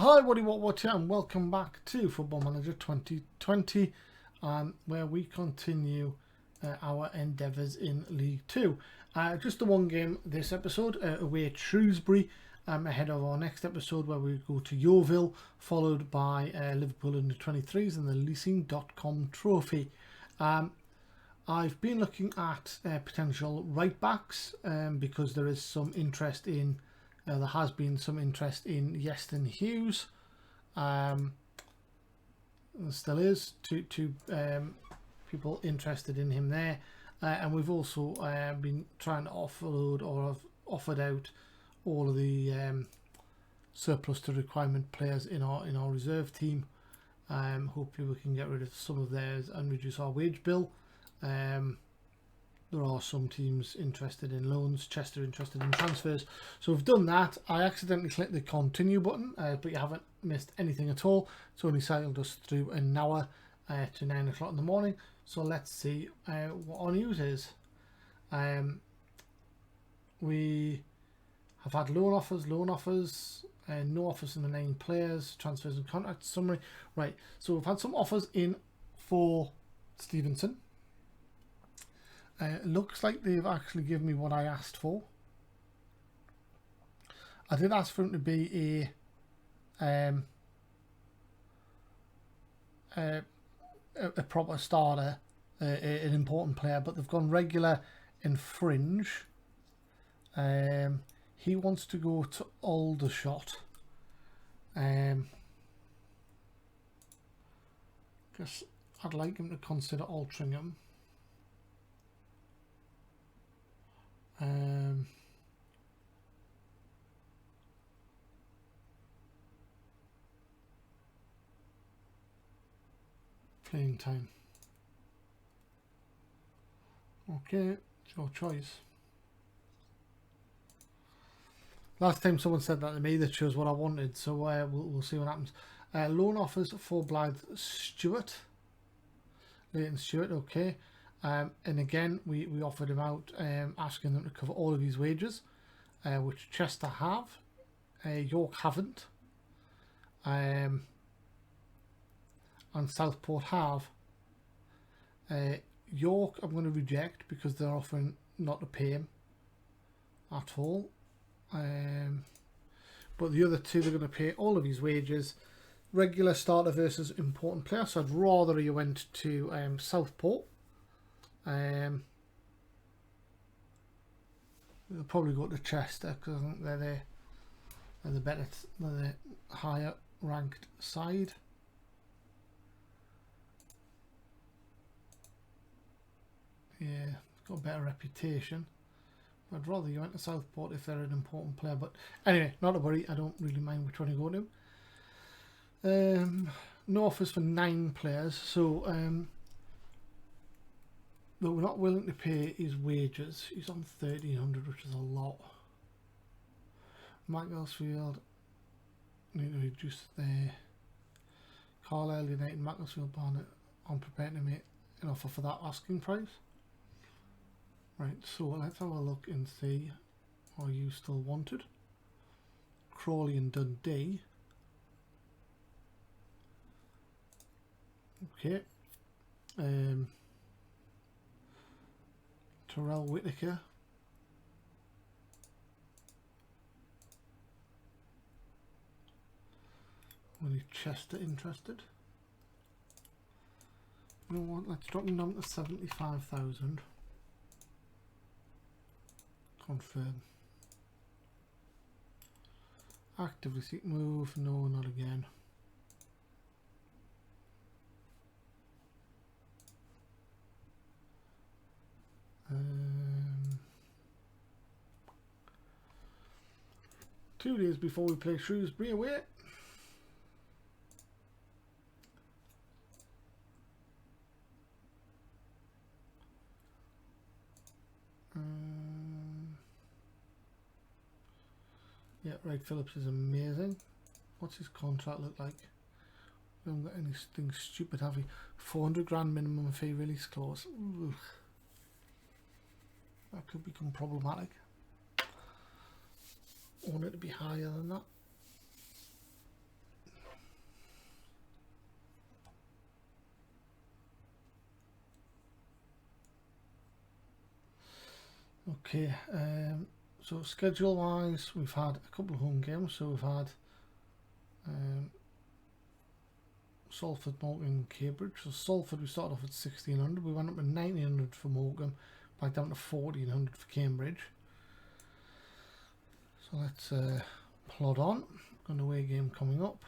Hi, what, and welcome back to Football Manager 2020, where we continue our endeavours in League 2. Just the one game this episode, away at Shrewsbury, ahead of our next episode where we go to Yeovil, followed by Liverpool under 23s and the Leasing.com Trophy. I've been looking at potential right-backs because there is some interest in there has been some interest in Yeston Hughes. There still is two people interested in him there. And we've also been trying to offload or have offered out all of the surplus to requirement players in our reserve team. Hopefully we can get rid of some of theirs and reduce our wage bill. There are some teams interested in loans, Chester interested in transfers. So we've done that. I accidentally clicked the continue button, but you haven't missed anything at all. It's only cycled us through an hour to 9 o'clock in the morning. So let's see what our news is. We have had loan offers, no offers in the 9 players, transfers and contracts summary. Right, so we've had some offers in for Stevenson. Looks like they've actually given me what I asked for. I did ask for him to be a proper starter, an important player, but they've gone regular and fringe. He wants to go to Aldershot. Guess I'd like him to consider Altrincham. Playing time. Okay, it's your choice. Last time someone said that to me, that chose what I wanted, so we'll see what happens. Loan offers for Blyth Leighton Stewart, okay. And again, we offered him out, asking them to cover all of his wages, which Chester have, York haven't, and Southport have. York I'm going to reject because they're offering not to pay him at all. But the other two, they're going to pay all of his wages. Regular starter versus important player, so I'd rather he went to Southport. They'll probably go to Chester because I think they're the higher ranked side. Yeah, got a better reputation. But I'd rather you went to Southport if they're an important player. But anyway, not to worry. I don't really mind which one you go to. No offers for 9 players, so but we're not willing to pay his wages. He's on 1,300, which is a lot. Macclesfield need to reduce their Carlisle United, Macclesfield Barnet. I'm prepared to make an offer for that asking price. Right, so let's have a look and see. Are you still wanted? Crawley and Dundee. Okay. Terrell Whittaker. Only Chester interested. You know what? Let's drop him down to 75,000. Confirm. Actively seek move. No, not again. Two days before we play Shrewsbury away. Yeah, Ray Phillips is amazing. What's his contract look like? We haven't got anything stupid, have we? 400 grand minimum fee release clause. Ooh. That could become problematic. I want it to be higher than that. Okay, so schedule wise, we've had a couple of home games. So we've had Salford, Morecambe and Cambridge. So Salford, we started off at 1600, we went up to 1900 for Morecambe, back down to 1400 for Cambridge. So let's plod on. Got an away game coming up.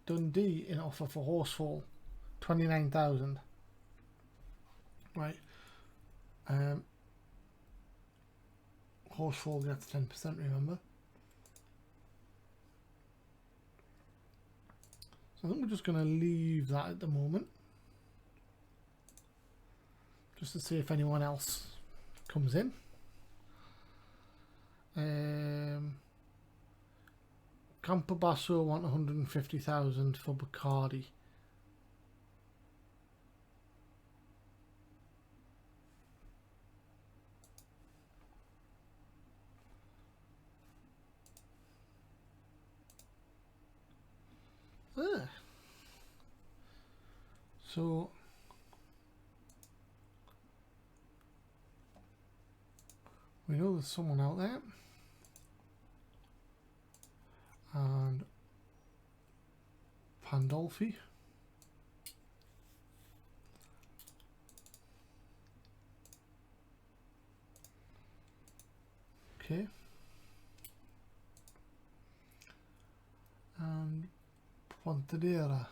Dundee in offer for Horsefall, 29,000. Right. Horsefall gets 10%, remember. So I think we're just going to leave that at the moment, just to see if anyone else comes in. Campobasso want 150,000 for Bacardi. So we know there's someone out there, and Pandolfi. Okay. And Pontedera.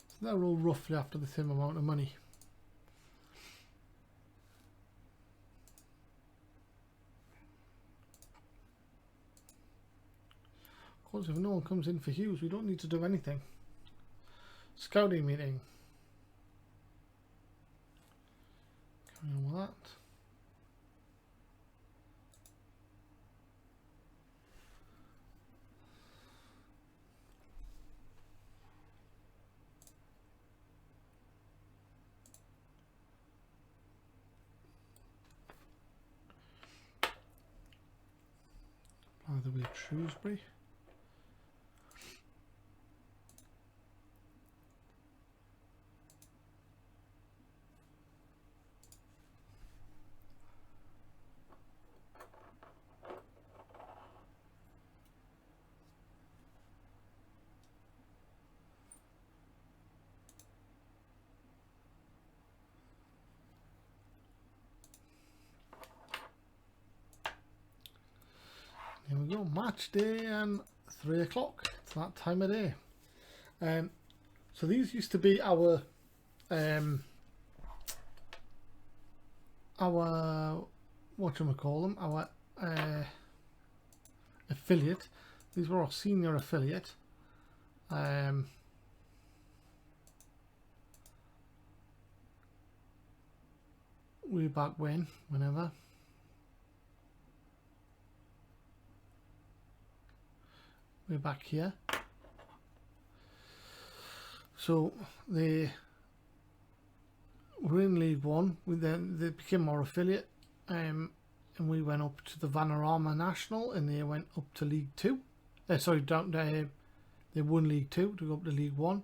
So they're all roughly after the same amount of money. Of course, if no one comes in for Hughes, we don't need to do anything. Scouting meeting. Carry on with that. By the way, Shrewsbury. Here we go, match day and 3 o'clock. It's that time of day. So these used to be our whatchamacallit, our affiliate. These were our senior affiliate. Way back whenever. We're back here. So they were in League One. They became our affiliate, and we went up to the Vanarama National, and they went up to League Two. Down. They won League Two to go up to League One,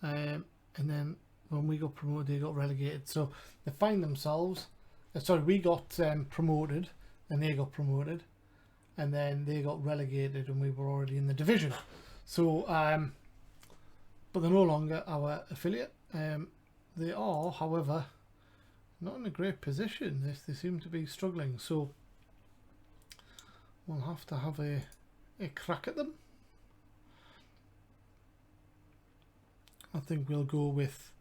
and then when we got promoted, they got relegated. So they find themselves. We got promoted, and they got promoted. And then they got relegated and we were already in the division. So, but they're no longer our affiliate. They are, however, not in a great position. They seem to be struggling. So we'll have to have a crack at them. I think we'll go with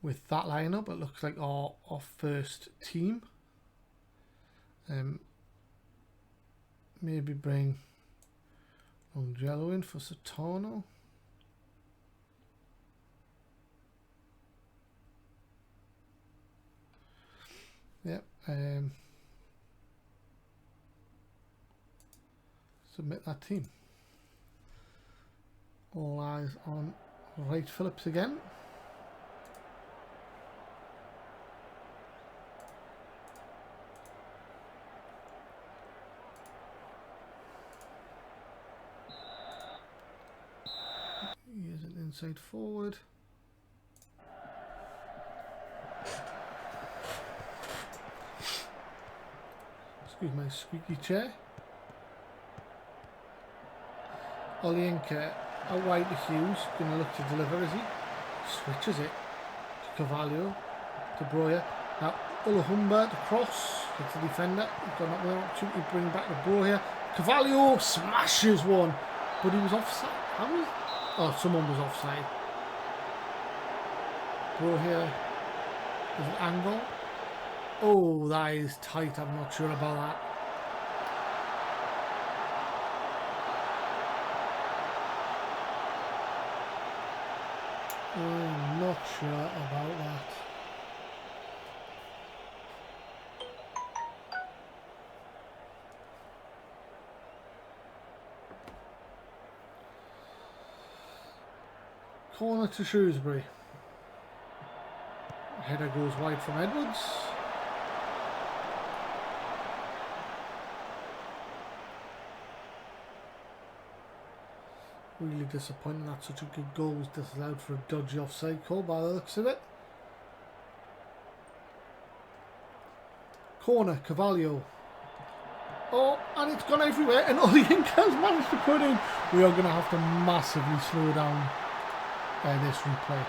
that lineup. It looks like our first team. Maybe bring Longello in for Saturno. Yep. Submit that team. All eyes on Wright Phillips again. inside forward. Excuse my squeaky chair. Olienka out wide to Hughes, going to look to deliver, is he? Switches it to Cavallo, to Broya. Now Ulahumba to cross, hits the defender. He's got another opportunity to bring back the Broya. Cavallo smashes one, but he was offside. How was? Oh, someone was offside. Broya is an angle. Oh, that is tight. I'm not sure about that. I'm not sure about that. Corner to Shrewsbury. Header goes wide from Edwards. Really disappointing that such a good goal was disallowed for a dodgy offside call by the looks of it. Corner, Cavallo. Oh, and it's gone everywhere, and Olienka's managed to put in. We are going to have to massively slow down this replay.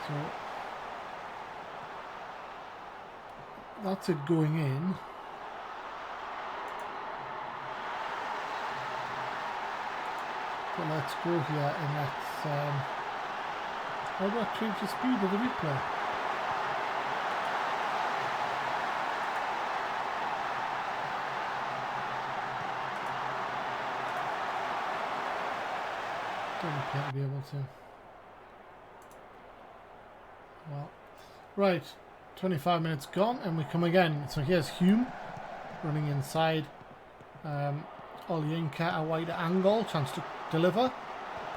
So that's it going in. But let's go here and let's how do I change the speed of the replay? Don't appear to be able to. Well, right, 25 minutes gone and we come again. So here's Hume running inside. Olienka a wider angle, chance to deliver.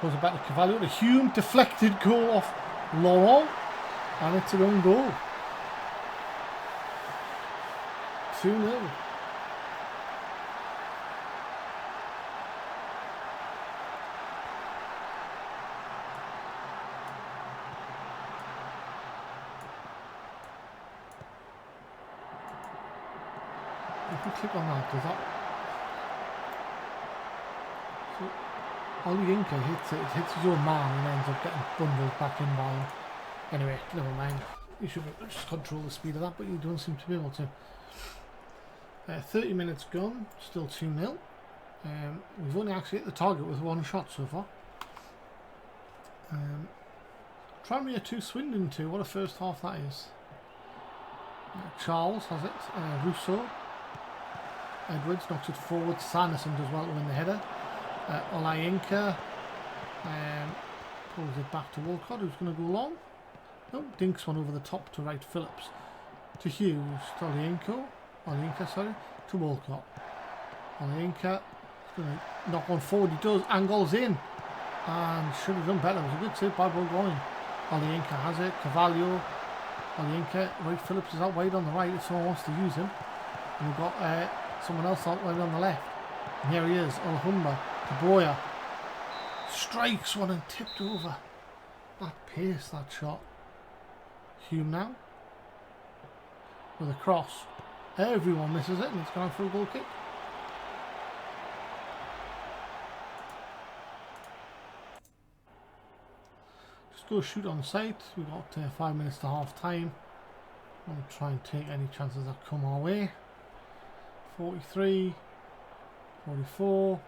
Pulls it back to Cavallo to Hume, deflected goal off Laurent, and it's an own goal. 2-0. If we click on that, does that? So Olienka hits it, hits his own man and ends up getting bundled back in by him. Anyway, never mind. You should just control the speed of that, but you don't seem to be able to. 30 minutes gone, still 2-0. We've only actually hit the target with one shot so far. Tranmere 2, Swindon 2, what a first half that is. Charles has it, Rousseau. Edwards knocks it forward, Sanderson does well to win the header. Olienka pulls it back to Walcott, who's going to go long. No, dinks one over the top to Wright Phillips. To Hughes, to Olienka, sorry, to Walcott. Olienka is going to knock one forward, he does, angles in. And should have done better, it was a good save by Burgoyne. Olienka has it, Cavallo. Olienka, Wright Phillips is out wide on the right if someone wants to use him. And we've got someone else out wide on the left. And here he is, Olahumba to Broya. Strikes one and tipped over. That pace, that shot. Hume now. With a cross. Everyone misses it and it's gone for a goal kick. Just go shoot on sight. We've got 5 minutes to half time. I'm going to try and take any chances that come our way. 43, 44,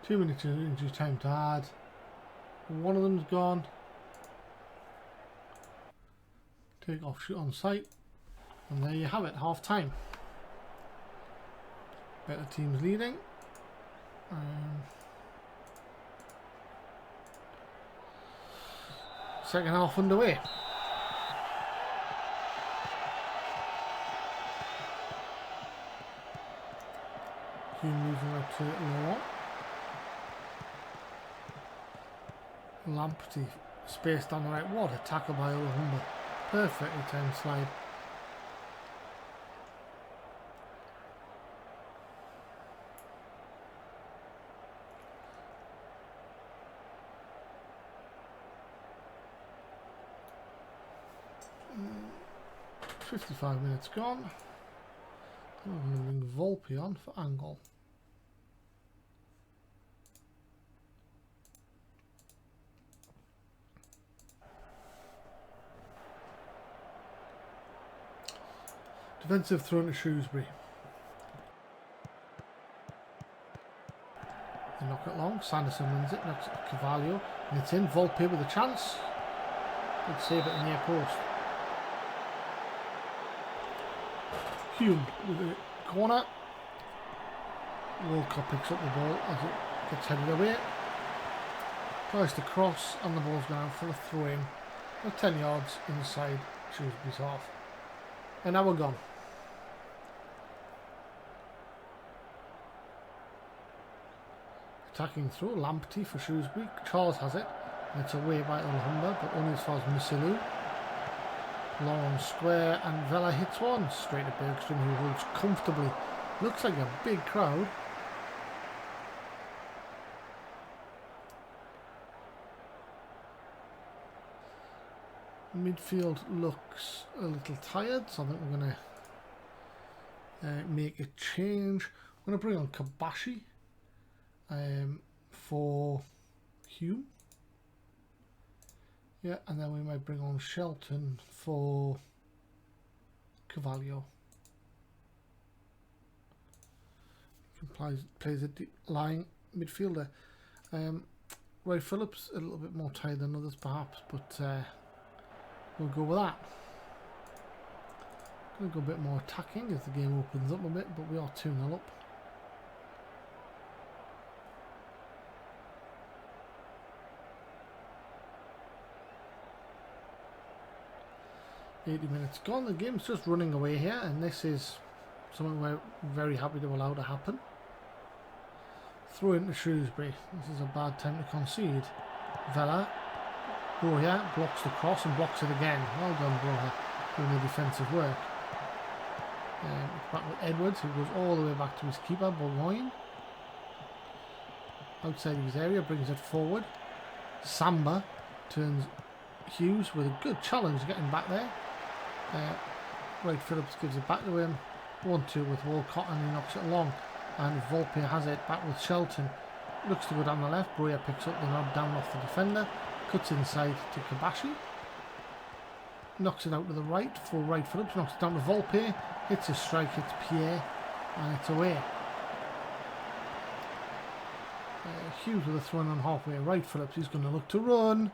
2 minutes of injury time to add. One of them's gone. Take off, shoot on sight. And there you have it, half time. Better teams leading. Second half underway. Hume moving up to Laurent. Lamptey spaced on the right. What a tackle by Olahumba. Perfectly timed slide. Mm, 55 minutes gone. I'm going to bring Volpe on for angle. Defensive throw to Shrewsbury. They knock it long. Sanderson wins it. Knocks it to Carvalho. And it's in. Volpe with a chance. Good save it in the near post. Hume with the corner. Walcott picks up the ball as it gets headed away. Tries to cross and the ball's going out for a throw in. About 10 yards inside Shrewsbury's half. And now we're gone. Attacking through, Lamptey for Shrewsbury. Charles has it, and it's away by Alhambra, but only as far as Missilu. Long on square, and Vela hits one straight at Bergstrom, who holds comfortably. Looks like a big crowd. Midfield looks a little tired, so I think we're going to make a change. I'm going to bring on Kabashi for Hume. Yeah, and then we might bring on Shelton for Carvalho. Plays a deep lying midfielder. Roy Phillips a little bit more tired than others perhaps, but we'll go with that. Going to go a bit more attacking as the game opens up a bit, but we are 2-0 up. $80 minutes gone. The game's just running away here, and this is something we're very happy to allow to happen. Throw into Shrewsbury. This is a bad time to concede. Vela. Broja blocks the cross and blocks it again. Well done, Broja, doing the defensive work. It's back with Edwards, who goes all the way back to his keeper, Bourgogne. Outside of his area, brings it forward. Samba turns Hughes with a good challenge getting back there. Wright Phillips gives it back to him. 1-2 with Walcott, and he knocks it long. And Volpe has it back with Shelton. Looks to go down the left. Broja picks up the nod down off the defender. Cuts inside to Kabashi. Knocks it out to the right for Wright Phillips. Knocks it down to Volpe. Hits a strike, hits Pierre. And it's away. Hughes with a throw in on halfway. Wright Phillips, he's going to look to run.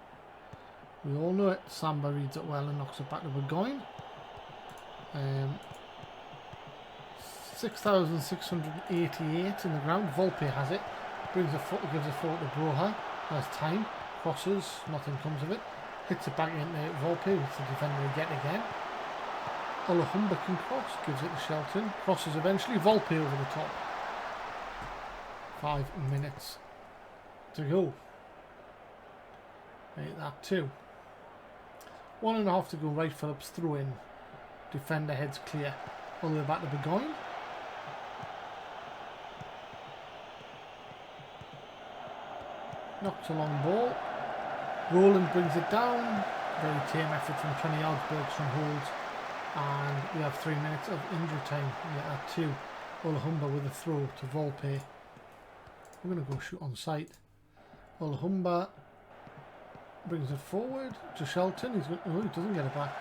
We all know it. Samba reads it well and knocks it back to Bourgogne. 6,688 in the ground. Volpe has it. Brings a foot, gives a forward to Broja. Has time. Crosses. Nothing comes of it. Hits it back into Volpe. With the defender again. Alhambra can cross. Gives it to Shelton. Crosses eventually. Volpe over the top. 5 minutes to go. Make that 2. 1.5 to go. Wright Phillips throw in. Defender heads clear. All the way back to Bourgogne. Knocks a long ball. Roland brings it down. Very tame effort from 20 yards. Bergstrom holds. And we have 3 minutes of injury time. We get that 2. Alhambra with a throw to Volpe. We're going to go shoot on sight. Alhambra brings it forward to Shelton. He's going, oh, he doesn't get it back.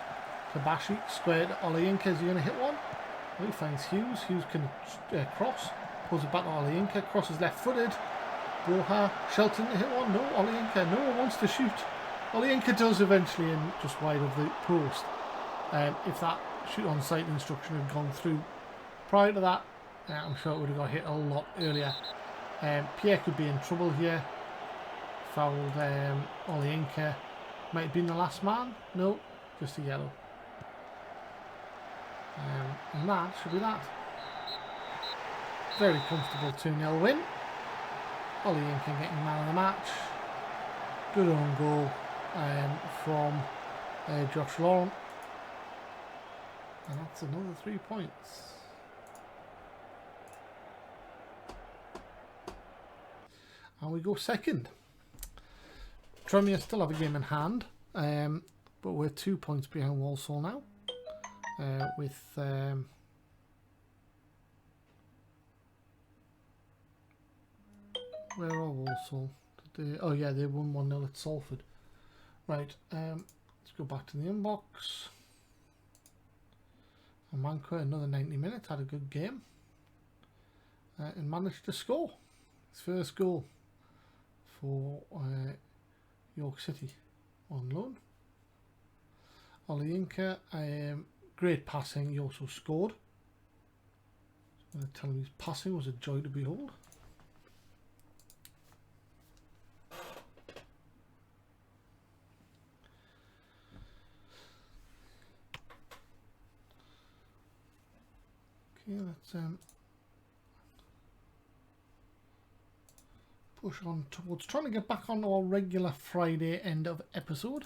Kabashi squared to Olayinka. Is he going to hit one? Well, he finds Hughes. Hughes can cross. Pulls it back to Olayinka. Crosses left-footed. Broja. Shelton to hit one. No, Olayinka. No one wants to shoot. Olayinka does eventually, and just wide of the post. If that shoot on sight instruction had gone through prior to that, I'm sure it would have got hit a lot earlier. Pierre could be in trouble here. Fouled Olayinka. Might have been the last man. No, just a yellow. And that should be that. Very comfortable 2-0 win. Olayinka getting man of the match. Good own goal from Josh Laurent. And that's another 3 points. And we go second. Tranmere still have a game in hand, but we're 2 points behind Walsall now. With where are Walsall? Oh yeah, they won 1-0 at Salford. Right, let's go back to the inbox. And Manquo, another 90 minutes, had a good game. And managed to score his first goal for York City on loan. Olayinka, great passing, he also scored. I'm going to tell him his passing was a joy to behold. Okay, let's push on towards trying to get back on our regular Friday end of episode.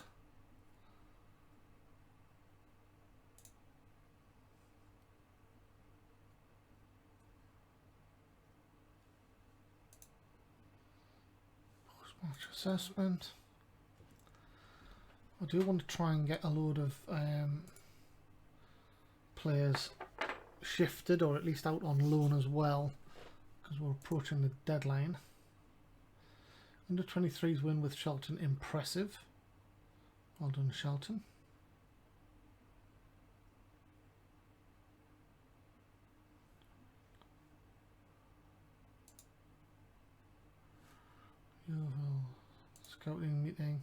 Post-match assessment. I do want to try and get a load of players shifted, or at least out on loan as well, because we're approaching the deadline. Under 23's win with Shelton, impressive. Well done, Shelton. Yeovil scouting meeting.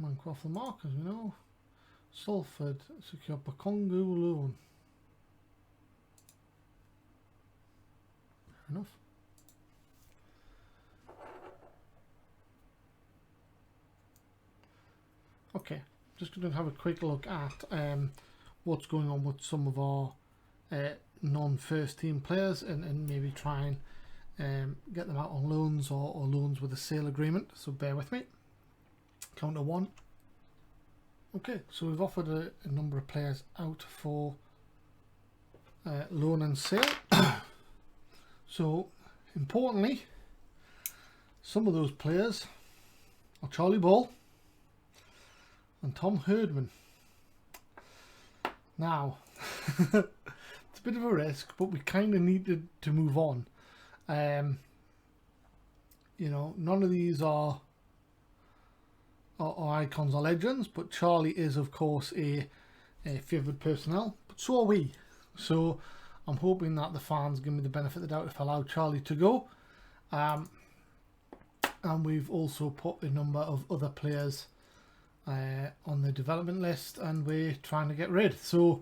Manquo off the mark, as we know. Salford secure Bakongu loan. Fair enough. Okay, just going to have a quick look at what's going on with some of our non-first team players, and maybe try and get them out on loans or loans with a sale agreement. So bear with me. Count to one. Okay, so we've offered a number of players out for loan and sale. So importantly, some of those players are Charlie Ball and Tom Herdman. Now, it's a bit of a risk, but we kind of needed to move on. You know, none of these are icons or legends, but Charlie is of course a favoured personnel, but so are we. So I'm hoping that the fans give me the benefit of the doubt if I allow Charlie to go. And we've also put a number of other players on the development list, and we're trying to get rid. So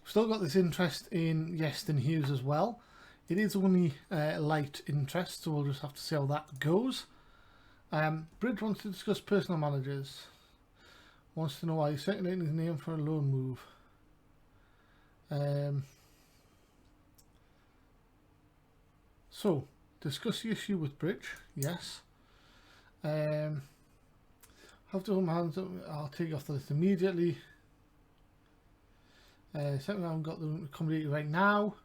still got this interest in Yeston Hughes as well. It is only light interest, so we'll just have to see how that goes. Bridge wants to discuss personal managers. Wants to know why he's circulating his name for a loan move. So, discuss the issue with Bridge. Yes. Have to hold my hands up. I'll take you off the list immediately. Certainly I haven't got the room to accommodate you right now.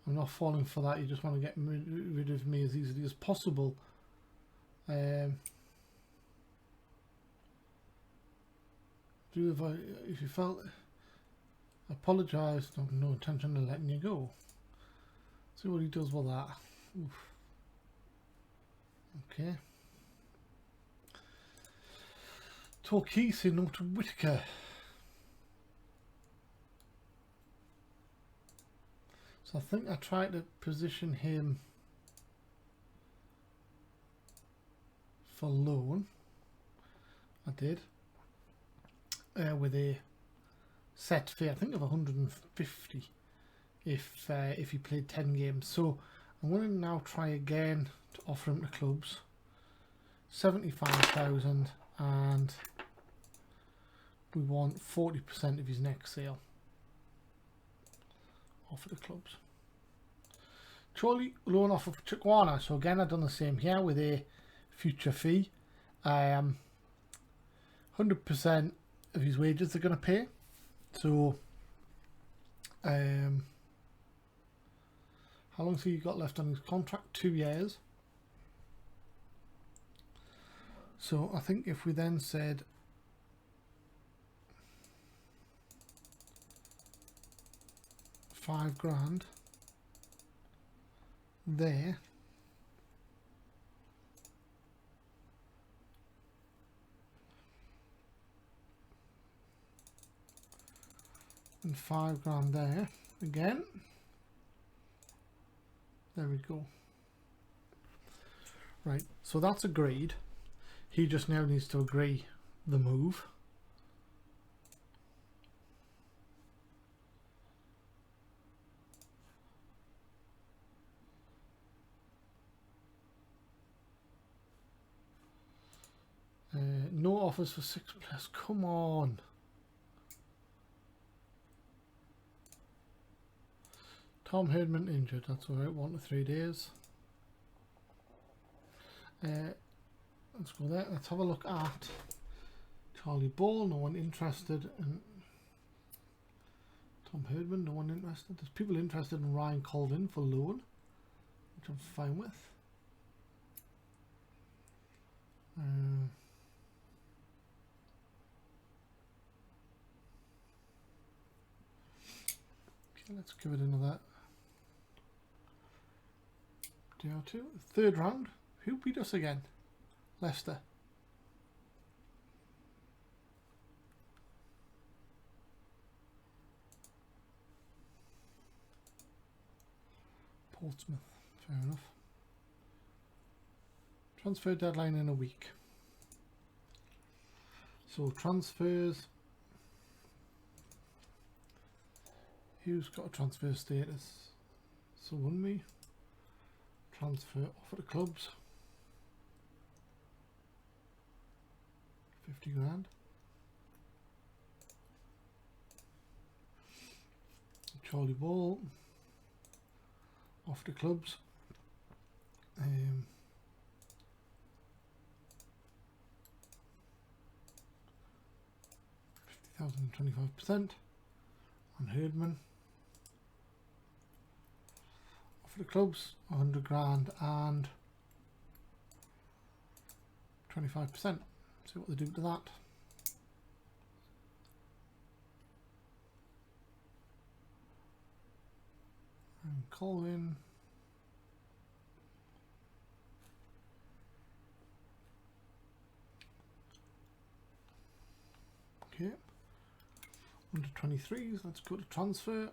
I'm not falling for that. You just want to get rid of me as easily as possible. If you felt, I apologise. No intention of letting you go. See what he does with that. Oof. Okay. Torquay no to Whitaker. So I think I tried to position him for loan. I did. With a set fee, I think, of 150 if he played 10 games. So I'm going to now try again to offer him to clubs 75,000, and we want 40% of his next sale. Offer to clubs. Charlie loan offer for Chikwana. So again, I've done the same here with a future fee. 100% of his wages they're going to pay. So how long's he got left on his contract? 2 years. So I think if we then said £5,000 there, and £5,000 there again, there we go. Right, so that's agreed. He just now needs to agree the move. No offers for 6 players. Come on. Tom Herdman injured. That's alright. 1 to 3 days. Let's go there. Let's have a look at Charlie Ball. No one interested in Tom Herdman. No one interested. There's people interested in Ryan Colvin for loan, which I'm fine with. Okay, let's give it another day or two. 3rd round. Who beat us again? Leicester. Portsmouth. Fair enough. Transfer deadline in a week. So transfers. Who's got a transfer status? So wouldn't we? Transfer offer to clubs. 50,000. Charlie Ball. Offer to clubs. 50,000, 25%. And Herdman. Offer to clubs, 100,000 and 25%. See what they do to that. And Colvin. Okay. Under 23s, let's go to transfer.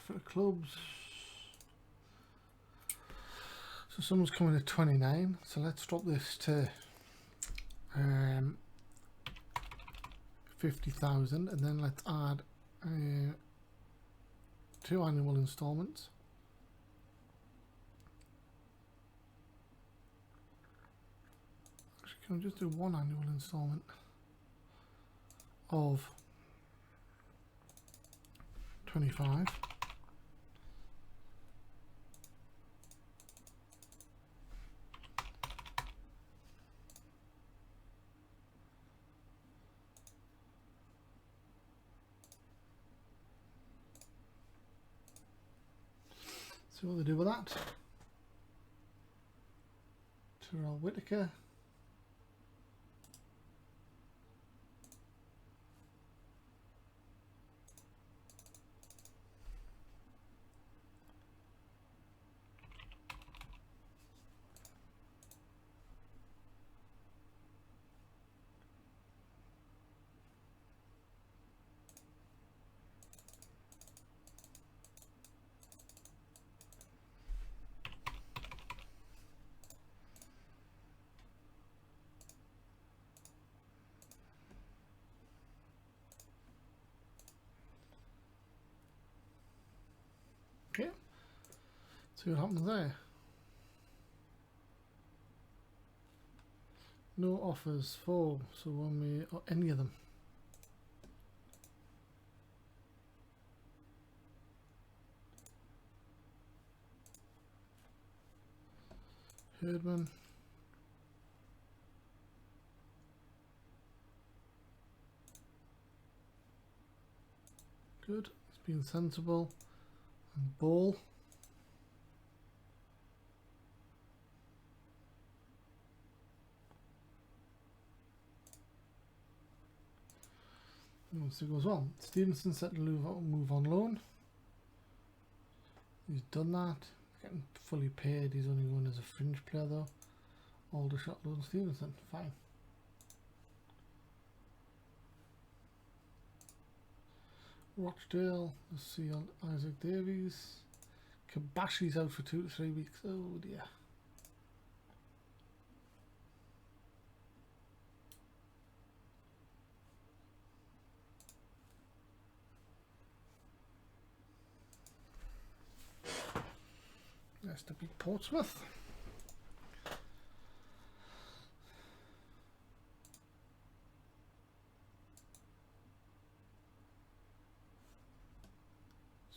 For the clubs, so someone's coming at 29, so let's drop this to 50,000, and then let's add 2 annual installments. Actually, can we just do 1 annual installment of 25? See what they do with that. Terrell Whitaker. Okay. See what happens there. No offers for, so when we, or any of them. Herdman. Good, it's been sensible. And Ball. Once it goes on, Stevenson set to move on loan. He's done that. Getting fully paid. He's only going as a fringe player though. Aldershot loan Stevenson. Fine. Rochdale. Let's see Isaac Davies. Kabashi's out for 2 to 3 weeks. Oh dear. That's to beat Portsmouth.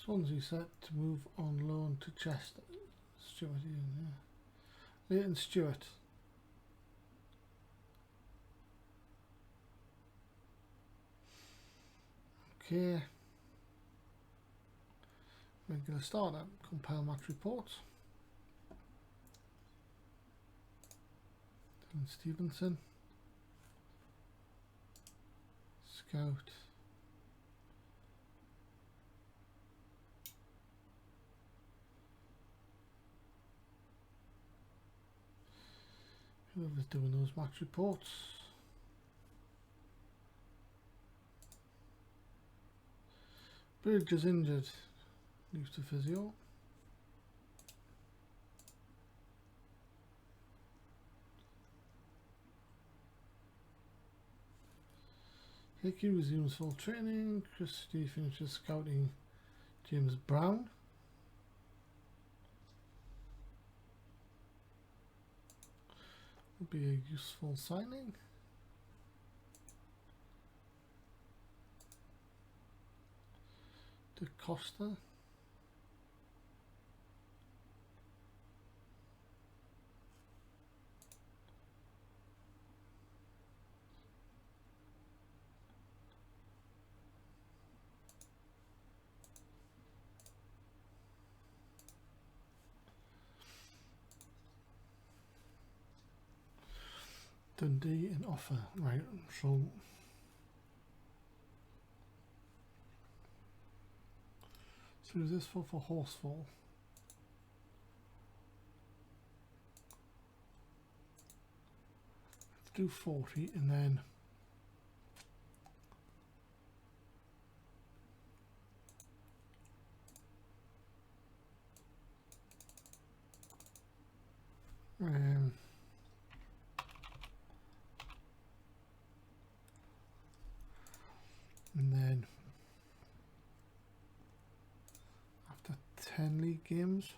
Swansea set to move on loan to Chester. Stewart, yeah. Leighton Stewart. Okay. Regular starter. Compile match reports. Dylan Stevenson. Scout. Whoever's doing those match reports. Bridge is injured. Leaves to physio. Hickey resumes full training. Christie finishes scouting James Brown. Would be a useful signing. De Costa. Dundee an offer, right? So is this for Horsefall? Let's do 40 and then after 10 league games,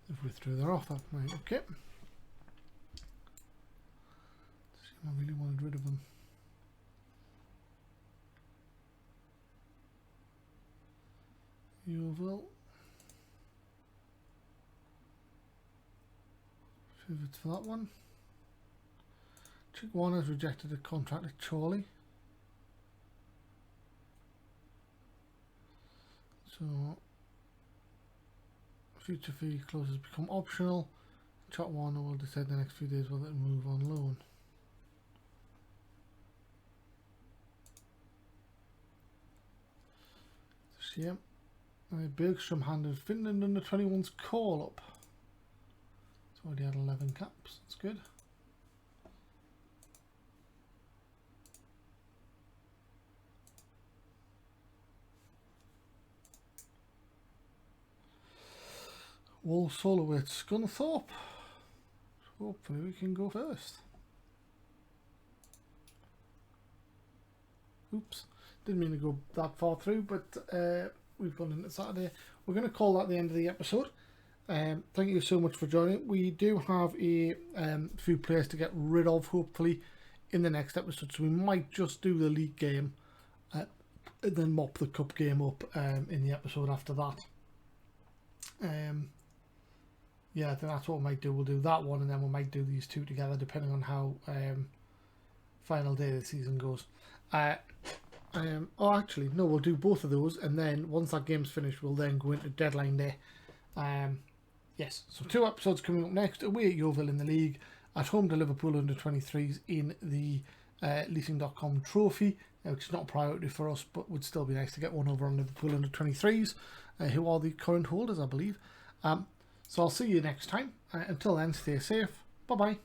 if we threw their offer, right? Okay. I really wanted rid of them. Yeovil. Pivots for that one. Chick Warner's rejected a contract at Chorley. So future fee clauses become optional. Chick Warner will decide the next few days whether to move on loan. Yeah. Bergstrom handed Finland under 21's call up. It's already had 11 caps. That's good. Walsall at Scunthorpe. Hopefully we can go first. Oops, didn't mean to go that far through, but we've gone into Saturday. We're going to call that the end of the episode. Thank you so much for joining. We do have a few players to get rid of, hopefully, in the next episode. So we might just do the league game and then mop the cup game up in the episode after that. Yeah, I think that's what we might do. We'll do that one and then we might do these two together depending on how final day of the season goes. Oh, actually, no, we'll do both of those, and then once that game's finished, we'll then go into deadline day. Yes, so 2 episodes coming up next. Away at Yeovil in the league, at home to Liverpool under 23s in the leasing.com trophy, which is not a priority for us, but would still be nice to get one over on Liverpool under 23s, who are the current holders, I believe. So I'll see you next time. Until then, stay safe. Bye bye.